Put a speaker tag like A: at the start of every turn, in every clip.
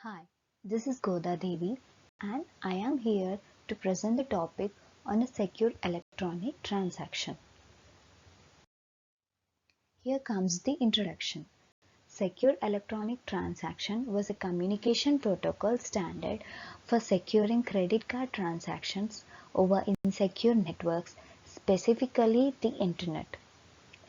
A: Hi, this is Goda Devi and I am here to present the topic on a secure electronic transaction. Here comes the introduction. Secure electronic transaction was a communication protocol standard for securing credit card transactions over insecure networks, specifically the internet.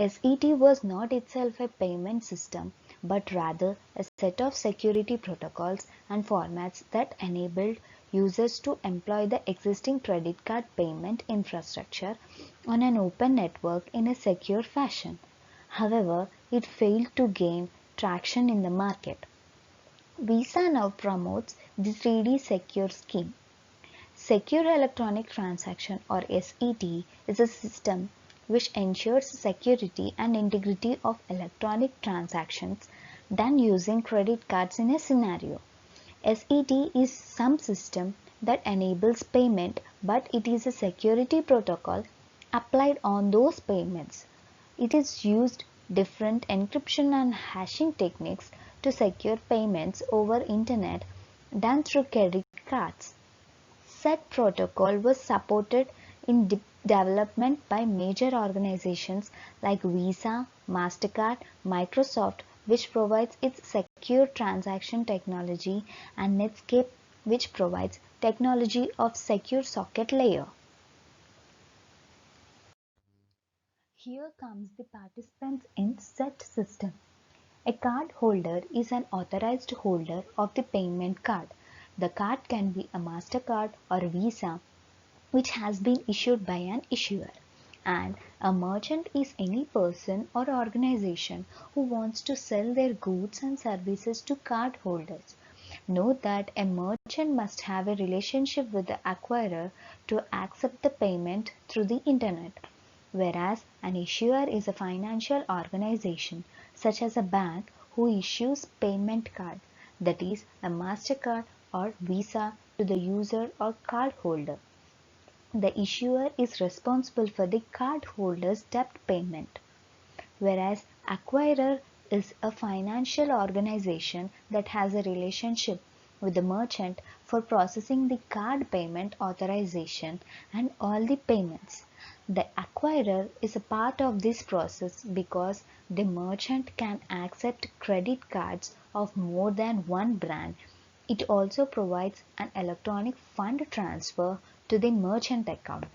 A: SET was not itself a payment system, but rather a set of security protocols and formats that enabled users to employ the existing credit card payment infrastructure on an open network in a secure fashion. However, it failed to gain traction in the market. Visa now promotes the 3D Secure scheme. Secure Electronic Transaction or SET is a system which ensures security and integrity of electronic transactions done using credit cards in a scenario. SET is some system that enables payment, but it is a security protocol applied on those payments. It is used different encryption and hashing techniques to secure payments over internet done through credit cards. Said protocol was supported in development by major organizations like Visa, MasterCard, Microsoft, which provides its secure transaction technology, and Netscape, which provides technology of secure socket layer. Here comes the participants in said system. A card holder is an authorized holder of the payment card. The card can be a MasterCard or Visa which has been issued by an issuer, and a merchant is any person or organization who wants to sell their goods and services to card holders. Note that a merchant must have a relationship with the acquirer to accept the payment through the internet, whereas an issuer is a financial organization such as a bank who issues payment card, that is a MasterCard or Visa, to the user or card holder. The issuer is responsible for the cardholder's debt payment, whereas acquirer is a financial organization that has a relationship with the merchant for processing the card payment authorization and all the payments. The acquirer is a part of this process because the merchant can accept credit cards of more than one brand. It also provides an electronic fund transfer to the merchant account,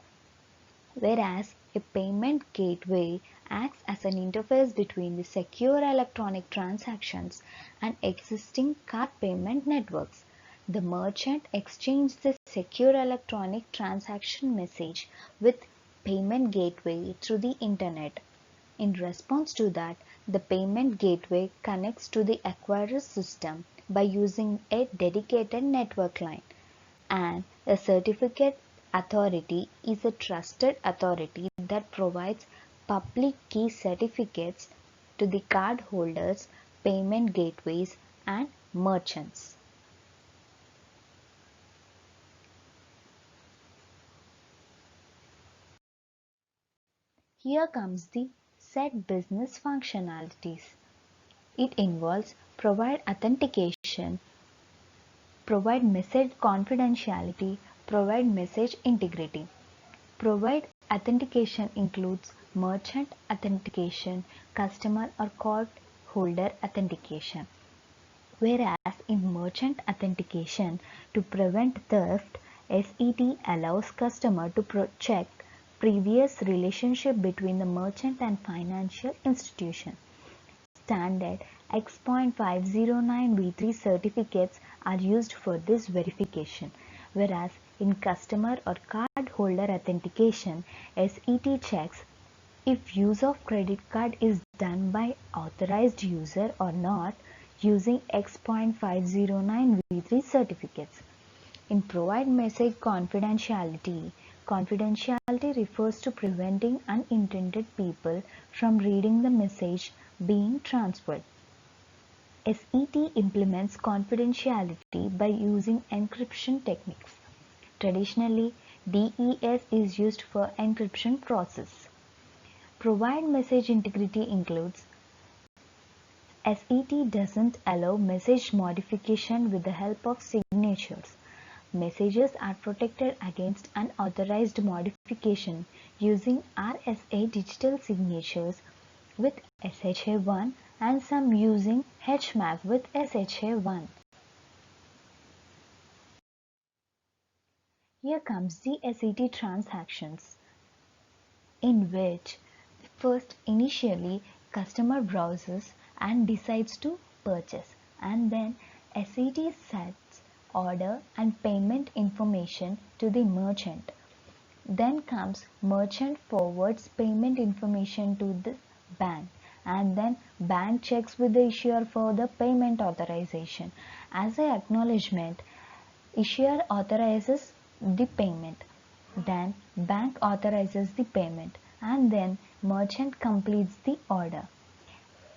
A: whereas a payment gateway acts as an interface between the secure electronic transactions and existing card payment networks. The merchant exchanges the secure electronic transaction message with payment gateway through the internet. In response to that, the payment gateway connects to the acquirer's system by using a dedicated network line, and a certificate authority is a trusted authority that provides public key certificates to the cardholders, payment gateways, and merchants. Here comes the set business functionalities. It involves provide authentication, provide message confidentiality, provide message integrity. Provide authentication includes merchant authentication, customer or card holder authentication. Whereas in merchant authentication, to prevent theft, SET allows customer to check previous relationship between the merchant and financial institution. Standard X.509v3 certificates are used for this verification, whereas in customer or card holder authentication, SET checks if use of credit card is done by authorized user or not using X.509v3 certificates. In provide message confidentiality, confidentiality refers to preventing unintended people from reading the message being transferred. SET implements confidentiality by using encryption techniques. Traditionally, DES is used for encryption process. Provide message integrity includes SET doesn't allow message modification with the help of signatures. Messages are protected against unauthorized modification using RSA digital signatures with SHA-1 and some using HMAC with SHA-1. Here comes the SET transactions, in which first initially customer browses and decides to purchase, and then SET sets order and payment information to the merchant. Then comes merchant forwards payment information to the bank, and then bank checks with the issuer for the payment authorization. As an acknowledgement, issuer authorizes the payment, then bank authorizes the payment, and then merchant completes the order.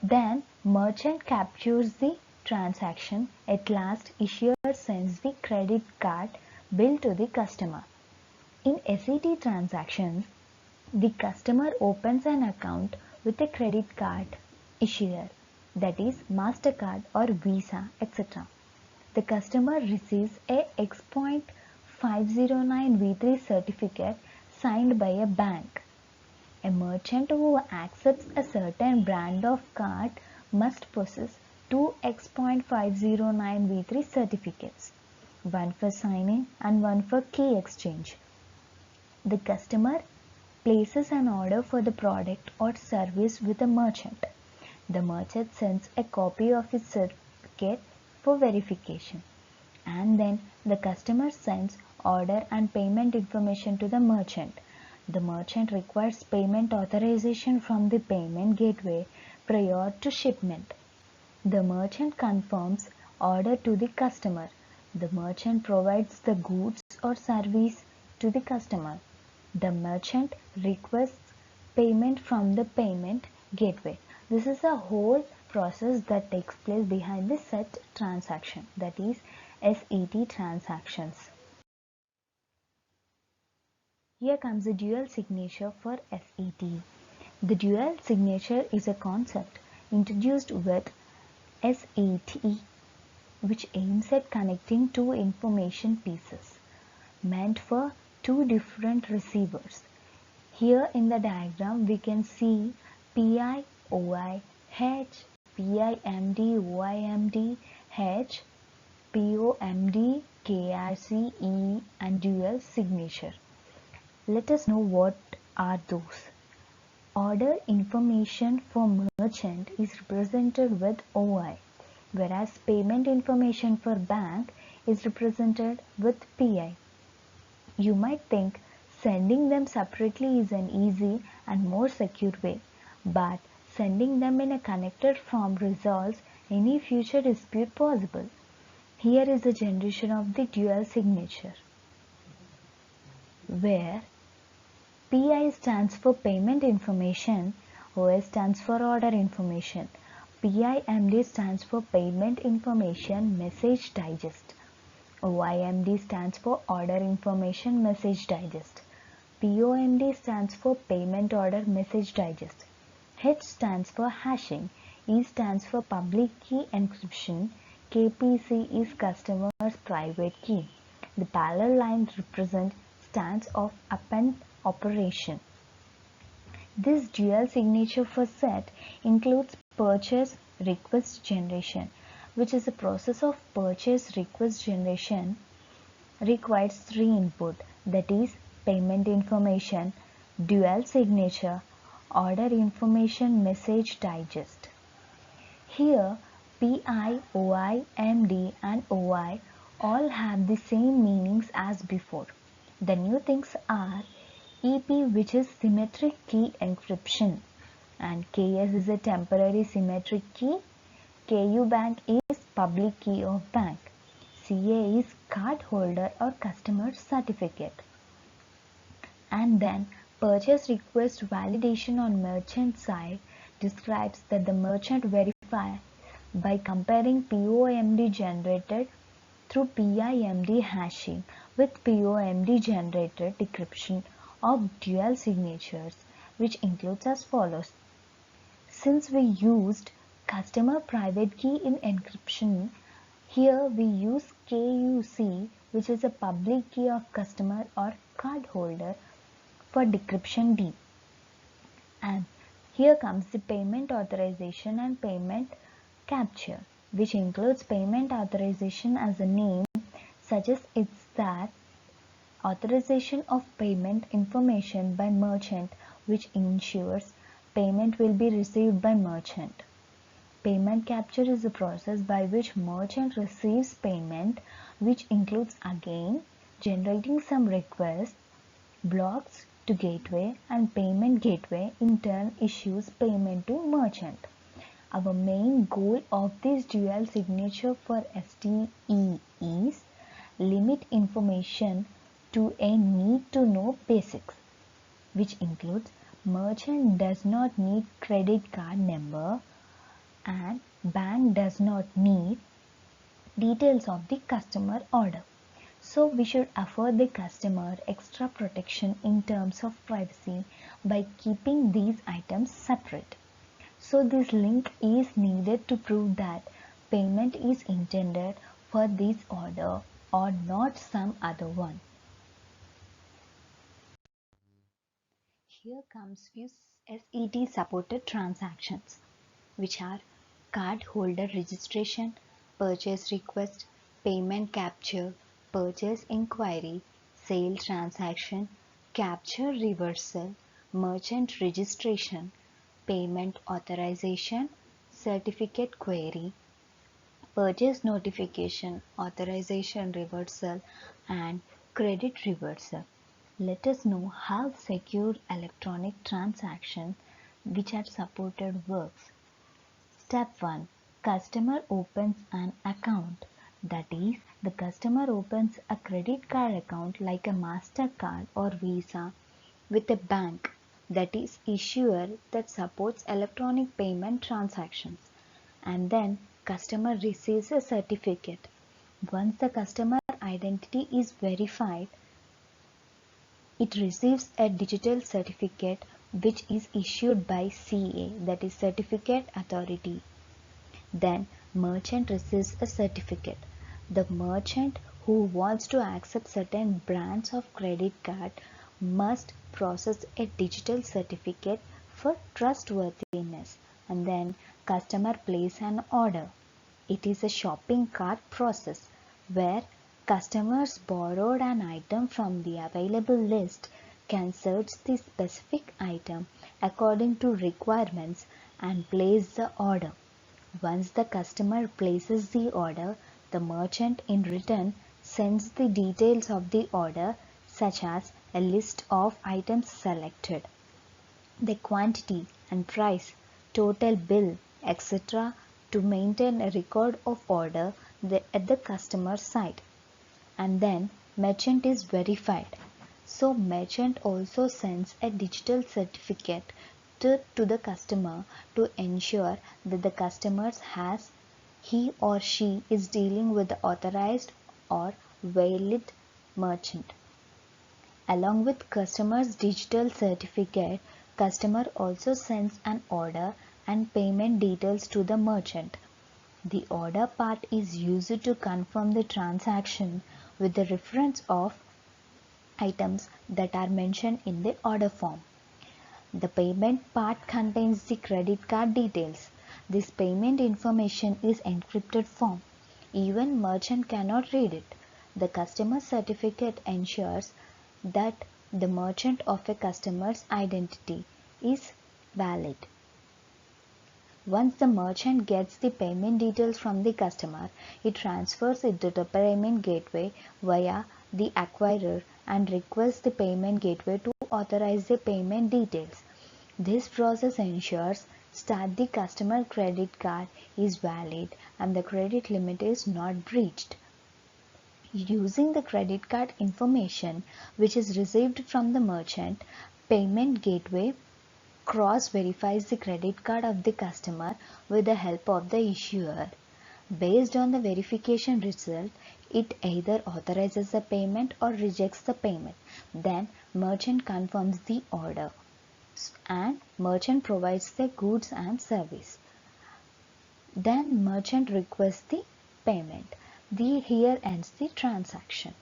A: Then merchant captures the transaction. At last, issuer sends the credit card bill to the customer. In SET transactions, the customer opens an account with a credit card issuer, that is MasterCard or Visa, etc. The customer receives a X.509V3 certificate signed by a bank. A merchant who accepts a certain brand of card must possess two X.509V3 certificates, one for signing and one for key exchange. The customer places an order for the product or service with a merchant. The merchant sends a copy of his certificate for verification, and then the customer sends order and payment information to the merchant. The merchant requires payment authorization from the payment gateway prior to shipment. The merchant confirms order to the customer. The merchant provides the goods or service to the customer. The merchant requests payment from the payment gateway. This is a whole process that takes place behind the SET transaction, that is SET transactions. Here comes the dual signature for SET. The dual signature is a concept introduced with SET, which aims at connecting two information pieces meant for two different receivers. Here in the diagram we can see PI, OI, H, PIMD, OIMD, H, POMD, KRC, E and dual signature. Let us know what are those. Order information for merchant is represented with OI, whereas payment information for bank is represented with PI. You might think sending them separately is an easy and more secure way, but sending them in a connected form resolves any future dispute possible. Here is the generation of the dual signature, where PI stands for payment information, OI stands for order information, PIMD stands for payment information message digest, OIMD stands for order information message digest, POMD stands for payment order message digest, H stands for hashing, E stands for public key encryption, KPC is customer's private key. The parallel lines represent stands of append operation. This dual signature for SET includes purchase request generation, which is a process of purchase request generation requires three input, that is payment information, dual signature, order information message digest. Here PI, OI, MD and OI all have the same meanings as before. The new things are EP, which is symmetric key encryption, and KS is a temporary symmetric key, KU bank is public key of bank, CA is card holder or customer certificate. And then purchase request validation on merchant side describes that the merchant verifies by comparing POMD generated through PIMD hashing with POMD generated decryption of dual signatures, which includes as follows. Since we used Customer private key in encryption. Here we use KUC, which is a public key of customer or card holder, for decryption D. And here comes the payment authorization and payment capture, which includes payment authorization as the name suggests. It's that authorization of payment information by merchant, which ensures payment will be received by merchant. Payment capture is the process by which merchant receives payment, which includes again generating some requests, blocks to gateway, and payment gateway in turn issues payment to merchant. Our main goal of this dual signature for STE is limit information to a need to know basics, which includes merchant does not need credit card number and bank does not need details of the customer order. So we should afford the customer extra protection in terms of privacy by keeping these items separate. So this link is needed to prove that payment is intended for this order or not some other one. Here comes few SET supported transactions, which are card holder registration, purchase request, payment capture, purchase inquiry, sale transaction, capture reversal, merchant registration, payment authorization, certificate query, purchase notification, authorization reversal, and credit reversal. Let us know how secure electronic transaction which are supported works. Step 1. Customer opens an account. That is, the customer opens a credit card account like a MasterCard or Visa with a bank, that is issuer that supports electronic payment transactions, and then customer receives a certificate. Once the customer identity is verified, it receives a digital certificate which is issued by CA, that is Certificate Authority. Then merchant receives a certificate. The merchant who wants to accept certain brands of credit card must process a digital certificate for trustworthiness, and then customer places an order. It is a shopping cart process where customers borrowed an item from the available list can search the specific item according to requirements and place the order. Once the customer places the order, the merchant in return sends the details of the order, such as a list of items selected, the quantity and price, total bill, etc., to maintain a record of order at the customer side. And then merchant is verified. So merchant also sends a digital certificate to the customer to ensure that the customer has he or she is dealing with the authorized or valid merchant. Along with customer's digital certificate, customer also sends an order and payment details to the merchant. The order part is used to confirm the transaction with the reference of items that are mentioned in the order form. The payment part contains the credit card details. This payment information is encrypted form. Even merchant cannot read it. The customer certificate ensures that the merchant of a customer's identity is valid. Once the merchant gets the payment details from the customer, it transfers it to the payment gateway via the acquirer and requests the payment gateway to authorize the payment details. This process ensures that the customer credit card is valid and the credit limit is not breached. Using the credit card information which is received from the merchant, payment gateway cross-verifies the credit card of the customer with the help of the issuer. Based on the verification result, it either authorizes the payment or rejects the payment. Then merchant confirms the order and merchant provides the goods and service. Then merchant requests the payment. Here ends the transaction.